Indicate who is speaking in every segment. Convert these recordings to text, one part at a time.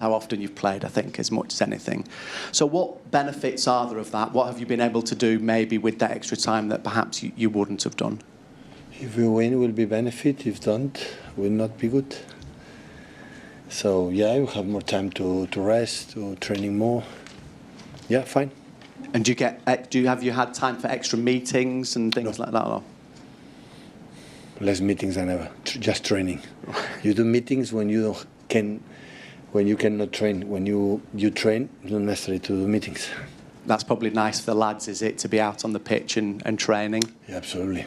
Speaker 1: how often you've played, I think, as much as anything. So what benefits are there of that? What have you been able to do maybe with that extra time that perhaps you wouldn't have done?
Speaker 2: If we win, will be benefit. If don't, will not be good. So yeah, you have more time to rest, to training more. Yeah, fine.
Speaker 1: And have you had time for extra meetings and things like that? Or?
Speaker 2: Less meetings than ever. Just training. You do meetings when you cannot train. When you train, it's not necessary to do meetings.
Speaker 1: That's probably nice for the lads, is it, to be out on the pitch and training?
Speaker 2: Yeah, absolutely.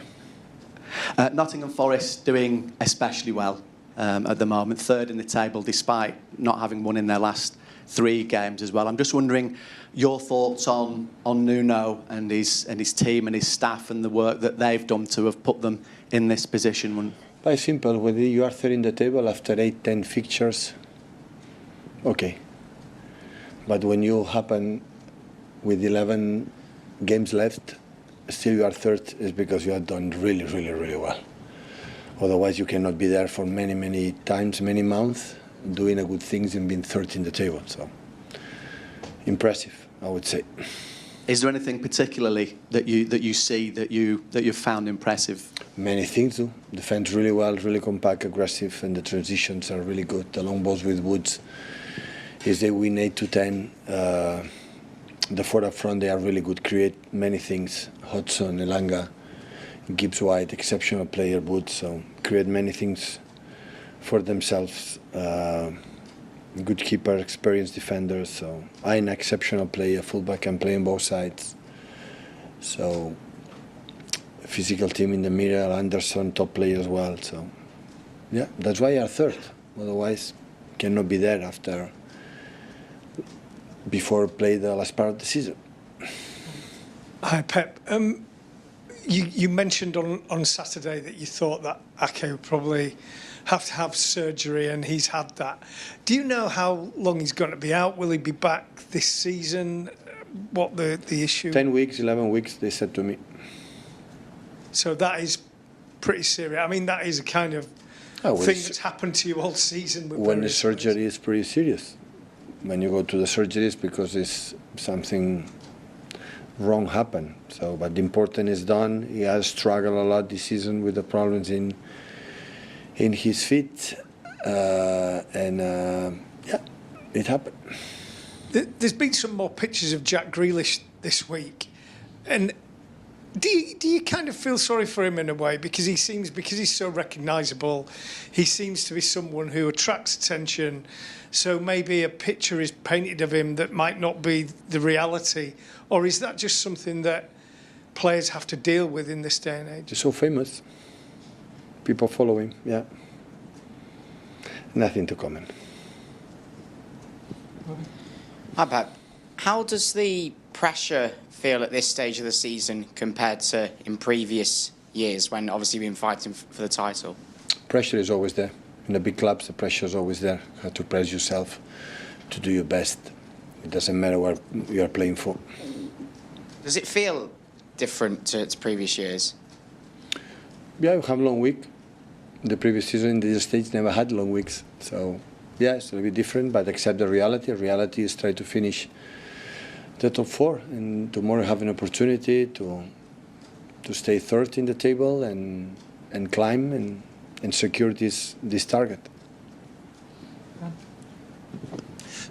Speaker 1: Nottingham Forest doing especially well at the moment, third in the table despite not having won in their last 3 games as well. I'm just wondering your thoughts on Nuno and his team and his staff and the work that they've done to have put them in this position.
Speaker 2: Very simple. When you are third in the table after 8-10 fixtures, okay. But when you happen with 11 games left, still you are third, is because you have done really, really, really well. Otherwise, you cannot be there for many, many times, many months, doing a good things and being third in the table. So, impressive, I would say.
Speaker 1: Is there anything particularly that you see that you've found impressive?
Speaker 2: Many things do. Defend really well, really compact, aggressive, and the transitions are really good. The long balls with Woods, is they win 8-10. The four up front, they are really good. Create many things. Hodgson, Elanga, Gibbs White, exceptional player, Woods. So create many things for themselves. Good keeper, experienced defenders. So I'm an exceptional player, fullback, can play on both sides. So physical team in the middle, Anderson, top player as well. So yeah, that's why you're third. Otherwise, cannot be there before play the last part of the season.
Speaker 3: Hi, Pep. You mentioned on Saturday that you thought that Ake would probably have to have surgery, and he's had that. Do you know how long he's going to be out? Will he be back this season? What the issue?
Speaker 2: 10 weeks, 11 weeks, they said to me.
Speaker 3: So that is pretty serious. I mean, that is a kind of thing that's happened to you all season.
Speaker 2: When the surgery is pretty serious. When you go to the surgeries, because it's something wrong happened. So, but the important is done. He has struggled a lot this season with the problems in his feet, yeah, it happened.
Speaker 3: There's been some more pictures of Jack Grealish this week, and do you kind of feel sorry for him in a way, because he's so recognisable, he seems to be someone who attracts attention. So maybe a picture is painted of him that might not be the reality, or is that just something that players have to deal with in this day and age?
Speaker 2: He's so famous. People follow him, yeah. Nothing to comment.
Speaker 4: Hi, Pep. How does the pressure feel at this stage of the season compared to in previous years when obviously you've been fighting for the title?
Speaker 2: Pressure is always there. In the big clubs, the pressure is always there. You have to press yourself to do your best. It doesn't matter where you are playing for.
Speaker 4: Does it feel different to previous years?
Speaker 2: Yeah, we have a long week. The previous season in the States never had long weeks. So, yeah, it's a little bit different, but accept the reality. The reality is try to finish the top 4, and tomorrow have an opportunity to stay third in the table and climb and secure this target.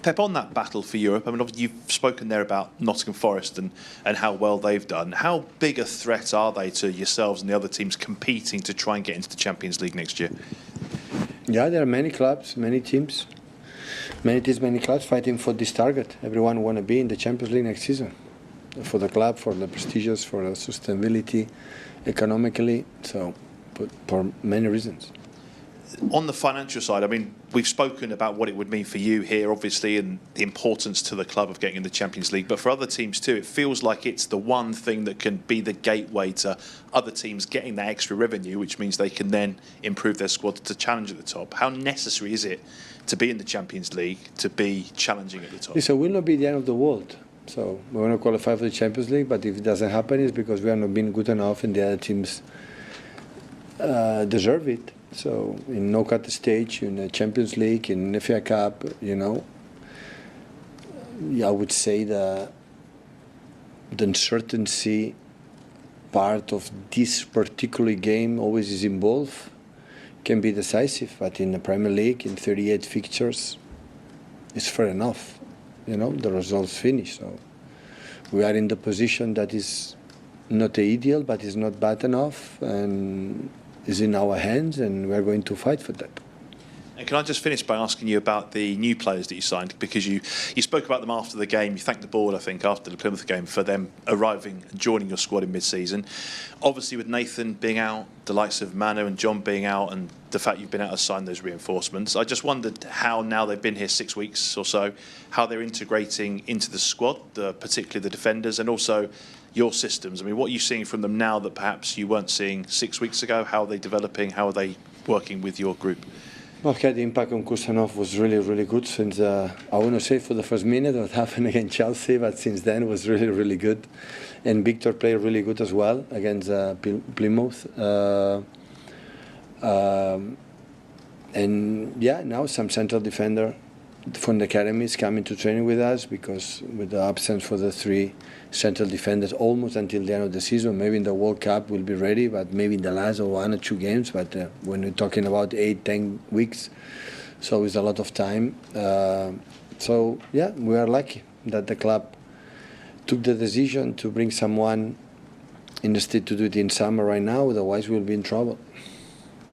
Speaker 5: Pep, on that battle for Europe, I mean, obviously you've spoken there about Nottingham Forest and how well they've done. How big a threat are they to yourselves and the other teams competing to try and get into the Champions League next year?
Speaker 2: Yeah, there are many clubs, many teams, many clubs fighting for this target. Everyone want to be in the Champions League next season. For the club, for the prestigious, for the sustainability, economically, so for many reasons.
Speaker 5: On the financial side, I mean, we've spoken about what it would mean for you here, obviously, and the importance to the club of getting in the Champions League. But for other teams too, it feels like it's the one thing that can be the gateway to other teams getting that extra revenue, which means they can then improve their squad to challenge at the top. How necessary is it to be in the Champions League, to be challenging at the top?
Speaker 2: So it will not be the end of the world. So we want to qualify for the Champions League, but if it doesn't happen, it's because we are not being good enough and the other teams deserve it. So in knockout stage, in the Champions League, in the FA Cup, you know, I would say the uncertainty part of this particular game always is involved, can be decisive, but in the Premier League, in 38 fixtures, it's fair enough. You know, the results finish. So we are in the position that is not ideal, but is not bad enough, and is in our hands, and we're going to fight for that.
Speaker 5: And can I just finish by asking you about the new players that you signed? Because you spoke about them after the game. You thanked the board, I think, after the Plymouth game for them arriving and joining your squad in mid-season. Obviously, with Nottm being out, the likes of Manu and John being out, and the fact you've been able to sign those reinforcements, I just wondered how, now they've been here 6 weeks or so, how they're integrating into the squad, particularly the defenders, and also your systems. I mean, what are you seeing from them now that perhaps you weren't seeing 6 weeks ago? How are they developing? How are they working with your group?
Speaker 2: Okay, the impact on KHUSANOV was really, really good since, I want to say for the first minute what happened against Chelsea, but since then it was really, really good. And Victor played really good as well against Plymouth. And yeah, now some central defender from the academy is coming to training with us, because with the absence for the 3 central defenders almost until the end of the season, maybe in the World Cup we'll be ready, but maybe in the last 1 or 2 games. But when we're talking about 8-10 weeks, so it's a lot of time. So yeah, we are lucky that the club took the decision to bring someone instead to do it in summer right now, otherwise we'll be in trouble.